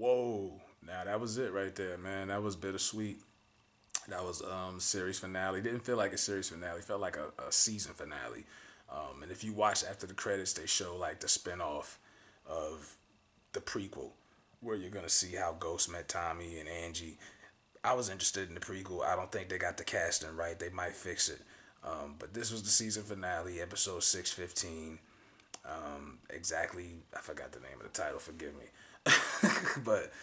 Whoa. Now that was it right there, man. That was bittersweet. That was series finale. Didn't feel like a series finale. Felt like a season finale. And if you watch after the credits, they show like the spinoff of the prequel, where you're gonna see how Ghost met Tommy and Angie. I was interested in the prequel. I don't think they got the casting right. They might fix it. But this was the season finale, episode 615. Exactly, I forgot the name of the title. Forgive me. But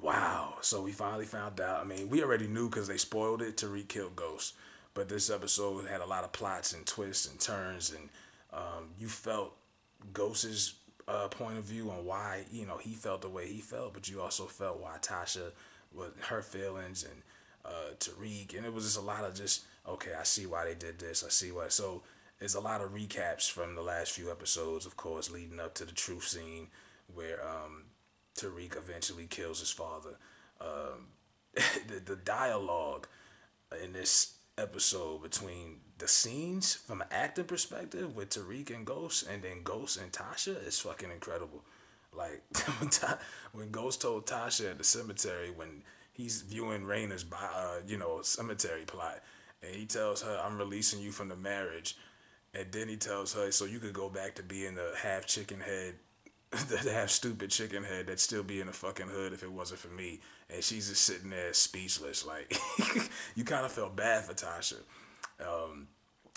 wow. So we finally found out. I mean, we already knew because they spoiled it. Tariq killed Ghost. But this episode had a lot of plots and twists and turns, and you felt Ghost's point of view on why he felt the way he felt, but you also felt why Tasha, with her feelings, and Tariq, and it was just a lot of just okay. I see why they did this. I see why. So there's a lot of recaps from the last few episodes, of course, leading up to the truth scene where Tariq eventually kills his father. Um, the dialogue in this episode between the scenes from an acting perspective with Tariq and Ghost, and then Ghost and Tasha is fucking incredible. Like when Ghost told Tasha at the cemetery when he's viewing Raina's cemetery plot, and he tells her, "I'm releasing you from the marriage," and then he tells her, "So you could go back to being the half chicken head that half stupid chicken head that'd still be in the fucking hood if it wasn't for me." And she's just sitting there speechless. Like, you kind of felt bad for Tasha. Um,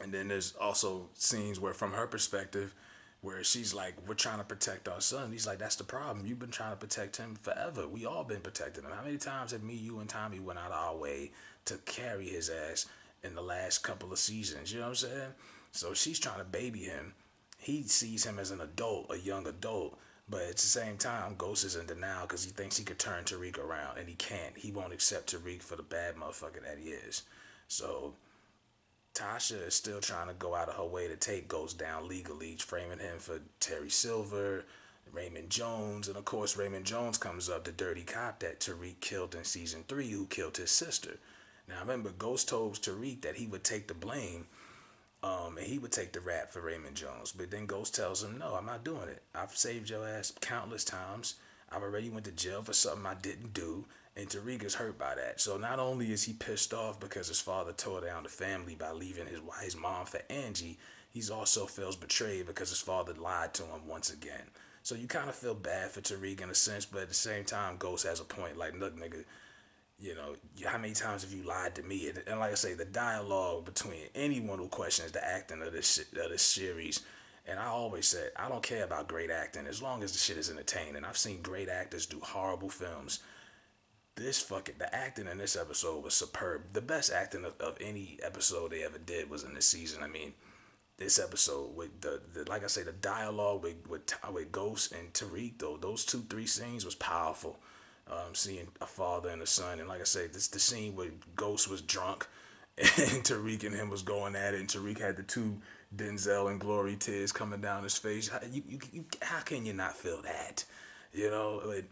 and then there's also scenes where, from her perspective, where she's like, "We're trying to protect our son." He's like, "That's the problem. You've been trying to protect him forever. We all been protecting him. How many times have me, you, and Tommy went out of our way to carry his ass in the last couple of seasons?" You know what I'm saying? So she's trying to baby him. He sees him as an adult, a young adult, but at the same time, Ghost is in denial because he thinks he could turn Tariq around, and he can't. He won't accept Tariq for the bad motherfucker that he is. So Tasha is still trying to go out of her way to take Ghost down legally, framing him for Terry Silver, Raymond Jones, and of course Raymond Jones comes up, the dirty cop that Tariq killed in season 3, who killed his sister. Now remember, Ghost told Tariq that he would take the blame, and he would take the rap for Raymond Jones. But then Ghost tells him, "No, I'm not doing it. I've saved your ass countless times. I've already went to jail for something I didn't do." And Tariq is hurt by that. So not only is he pissed off because his father tore down the family by leaving his mom for Angie, he's also feels betrayed because his father lied to him once again. So you kind of feel bad for Tariq in a sense, but at the same time, Ghost has a point. Like, look, nigga, how many times have you lied to me? And like I say, the dialogue between anyone who questions the acting of this series, and I always said I don't care about great acting as long as the shit is entertaining. I've seen great actors do horrible films. The acting in this episode was superb. The best acting of any episode they ever did was in this season. I mean, this episode with the like I say, the dialogue with Ghost and Tariq, though, those 2 3 scenes was powerful. Seeing a father and a son, and like I said, this the scene where Ghost was drunk, and Tariq and him was going at it, and Tariq had the 2 Denzel and Glory tears coming down his face. How can you not feel that? You know, like,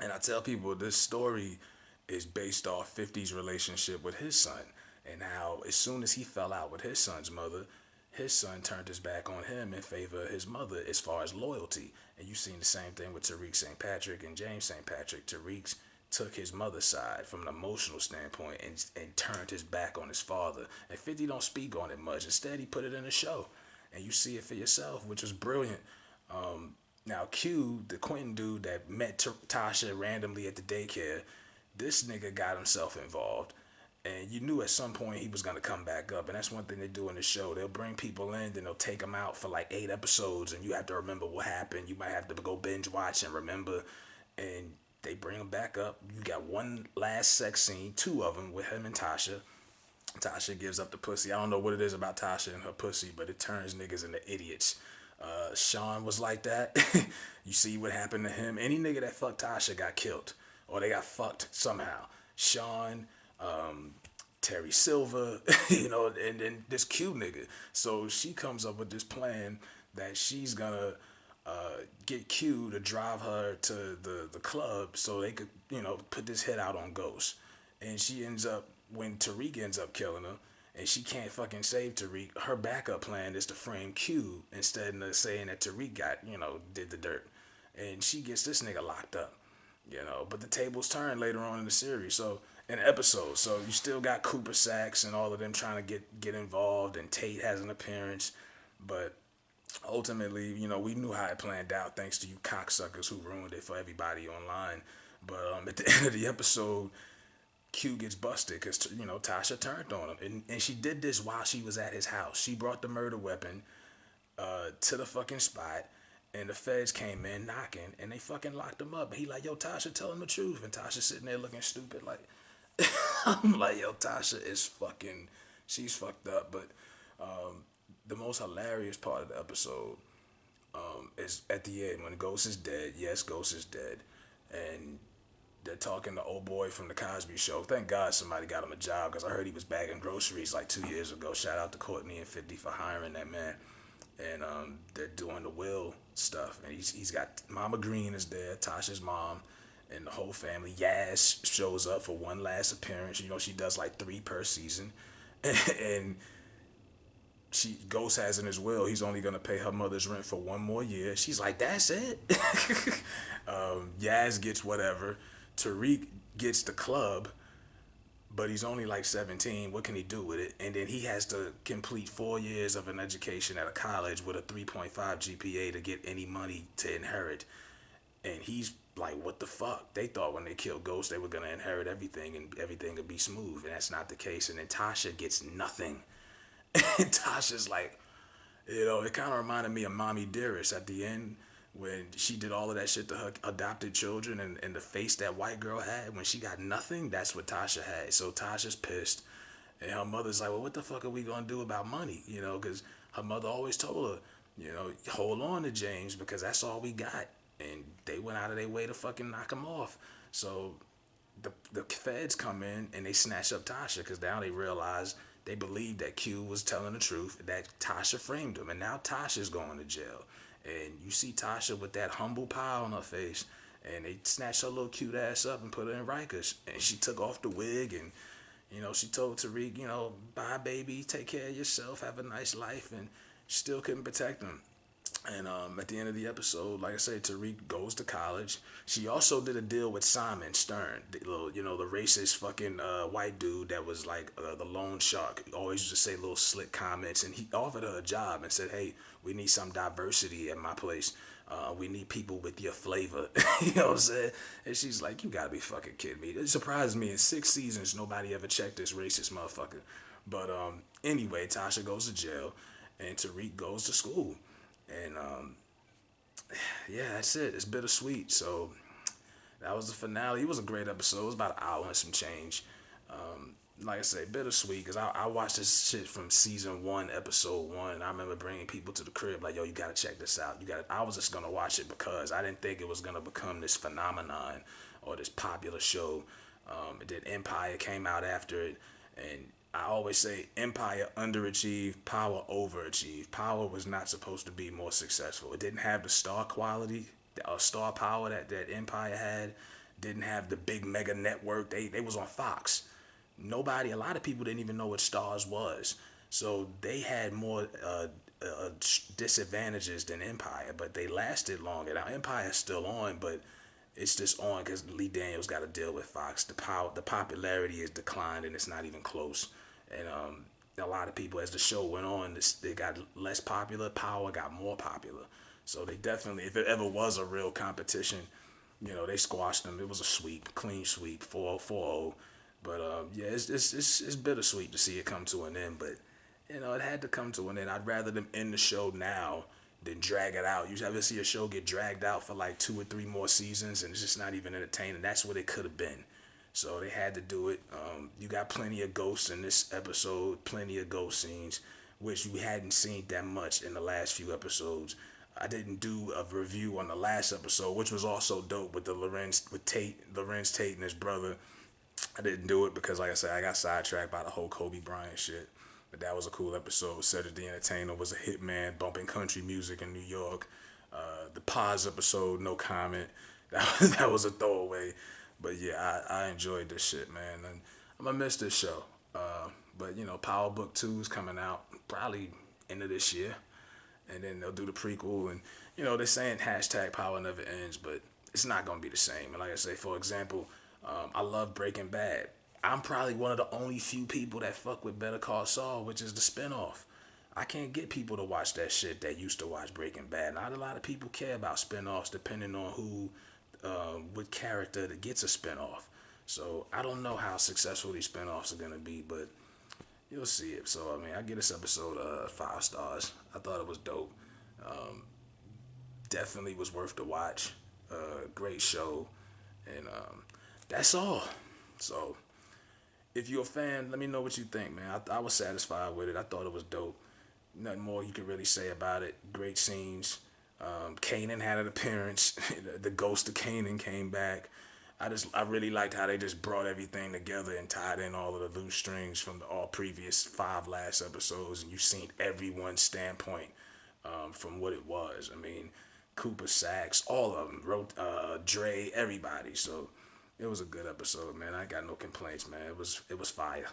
and I tell people this story is based off 50's relationship with his son, and how as soon as he fell out with his son's mother, his son turned his back on him in favor of his mother as far as loyalty. And you've seen the same thing with Tariq St. Patrick and James St. Patrick. Tariq took his mother's side from an emotional standpoint, and turned his back on his father. And 50 don't speak on it much. Instead, he put it in a show. And you see it for yourself, which was brilliant. Now, Q, the Quentin dude that met Tasha randomly at the daycare, this nigga got himself involved. And you knew at some point he was going to come back up. And that's one thing they do in the show. They'll bring people in, then they'll take them out for like 8 episodes, and you have to remember what happened. You might have to go binge watch and remember. And they bring him back up. You got one last sex scene, 2 of them, with him and Tasha. Tasha gives up the pussy. I don't know what it is about Tasha and her pussy, but it turns niggas into idiots. Sean was like that. You see what happened to him. Any nigga that fucked Tasha got killed, or they got fucked somehow. Sean, Terry Silver, and then this Q nigga. So she comes up with this plan that she's gonna get Q to drive her to the club so they could, put this hit out on Ghost. And she ends up, when Tariq ends up killing her, and she can't fucking save Tariq, her backup plan is to frame Q instead of saying that Tariq did the dirt. And she gets this nigga locked up. But the tables turn later on in the series, so in the episode. So you still got Cooper Sacks and all of them trying to get involved, and Tate has an appearance, but ultimately, we knew how it planned out thanks to you cocksuckers who ruined it for everybody online. But at the end of the episode, Q gets busted because Tasha turned on him, and she did this while she was at his house. She brought the murder weapon to the fucking spot, and the feds came in knocking, and they fucking locked him up. And he like, yo, Tasha, tell him the truth, and Tasha sitting there looking stupid like, I'm like, yo, Tasha is fucking, she's fucked up. But the most hilarious part of the episode is at the end when Ghost is dead. Yes, Ghost is dead, and they're talking to old boy from the Cosby Show. Thank God somebody got him a job because I heard he was bagging groceries like 2 years ago. Shout out to Courtney and 50 for hiring that man. And they're doing the will stuff, and he's got Mama Green is there, Tasha's mom, and the whole family. Yaz shows up for one last appearance. She does like 3 per season, and she Ghost has in his will he's only gonna pay her mother's rent for 1 more year. She's like, that's it. Yaz gets whatever. Tariq gets the club, but he's only like 17. What can he do with it? And then he has to complete 4 years of an education at a college with a 3.5 GPA to get any money to inherit. And he's like, what the fuck? They thought when they killed Ghost, they were going to inherit everything and everything would be smooth. And that's not the case. And then Tasha gets nothing. And Tasha's like, it kind of reminded me of Mommy Dearest at the end when she did all of that shit to her adopted children, and the face that white girl had when she got nothing, that's what Tasha had. So Tasha's pissed, and her mother's like, well, what the fuck are we going to do about money? Because her mother always told her, hold on to James because that's all we got. And they went out of their way to fucking knock him off. So the feds come in and they snatch up Tasha because now they realize they believe that Q was telling the truth, that Tasha framed him, and now Tasha's going to jail. And you see Tasha with that humble pie on her face, and they snatched her little cute ass up and put her in Rikers. And she took off the wig, and she told Tariq, bye baby, take care of yourself, have a nice life, and she still couldn't protect him. And at the end of the episode, like I said, Tariq goes to college. She also did a deal with Simon Stern, the little, the racist fucking white dude that was like the loan shark. He always used to say little slick comments, and he offered her a job and said, "Hey, we need some diversity at my place. We need people with your flavor." You know what I'm saying? And she's like, "You gotta be fucking kidding me." It surprised me in 6 seasons nobody ever checked this racist motherfucker. But anyway, Tasha goes to jail, and Tariq goes to school. And yeah, that's it. It's bittersweet. So that was the finale. It was a great episode. It was about an hour and some change. Like I say, bittersweet because I watched this shit from season 1, episode 1. I remember bringing people to the crib like, yo, you gotta check this out. I was just gonna watch it because I didn't think it was gonna become this phenomenon or this popular show. And then Empire came out after it, and I always say Empire underachieved, Power overachieved. Power was not supposed to be more successful. It didn't have the star quality, star power that Empire had. Didn't have the big mega network. They was on Fox. A lot of people didn't even know what Stars was. So they had more disadvantages than Empire, but they lasted longer. Now Empire's still on, but it's just on because Lee Daniels got to deal with Fox. The popularity has declined, and it's not even close. And a lot of people, as the show went on, they got less popular. Power got more popular. So they definitely, if it ever was a real competition, they squashed them. It was a sweep, clean sweep, 4-0. But yeah, it's bittersweet to see it come to an end. But it had to come to an end. I'd rather them end the show now than drag it out. You ever see a show get dragged out for like 2 or 3 more seasons, and it's just not even entertaining? That's what it could have been. So they had to do it. You got plenty of ghosts in this episode, plenty of ghost scenes, which you hadn't seen that much in the last few episodes. I didn't do a review on the last episode, which was also dope with Lorenz Tate and his brother. I didn't do it because, like I said, I got sidetracked by the whole Kobe Bryant shit. But that was a cool episode. Cedric the Entertainer was a hitman bumping country music in New York. The Paz episode, no comment. That was a throwaway. But yeah, I enjoyed this shit, man. And I'm going to miss this show. But, Power Book 2 is coming out probably end of this year. And then they'll do the prequel. And, they're saying hashtag Power never ends. But it's not gonna be the same. And like I say, for example, I love Breaking Bad. I'm probably one of the only few people that fuck with Better Call Saul, which is the spinoff. I can't get people to watch that shit that used to watch Breaking Bad. Not a lot of people care about spinoffs, depending on who, what character that gets a spinoff. So I don't know how successful these spinoffs are gonna be, but you'll see it. So I mean, I give this episode 5 stars. I thought it was dope. Definitely was worth the watch. Great show, and that's all. So if you're a fan, let me know what you think, man. I was satisfied with it. I thought it was dope. Nothing more you can really say about it. Great scenes. Kanan had an appearance. The ghost of Kanan came back. I really liked how they just brought everything together and tied in all of the loose strings from the all previous 5 last episodes, and you've seen everyone's standpoint from what it was. I mean, Cooper Sacks, all of them, wrote Dre, everybody. So it was a good episode, man. I ain't got no complaints, man. It was fire.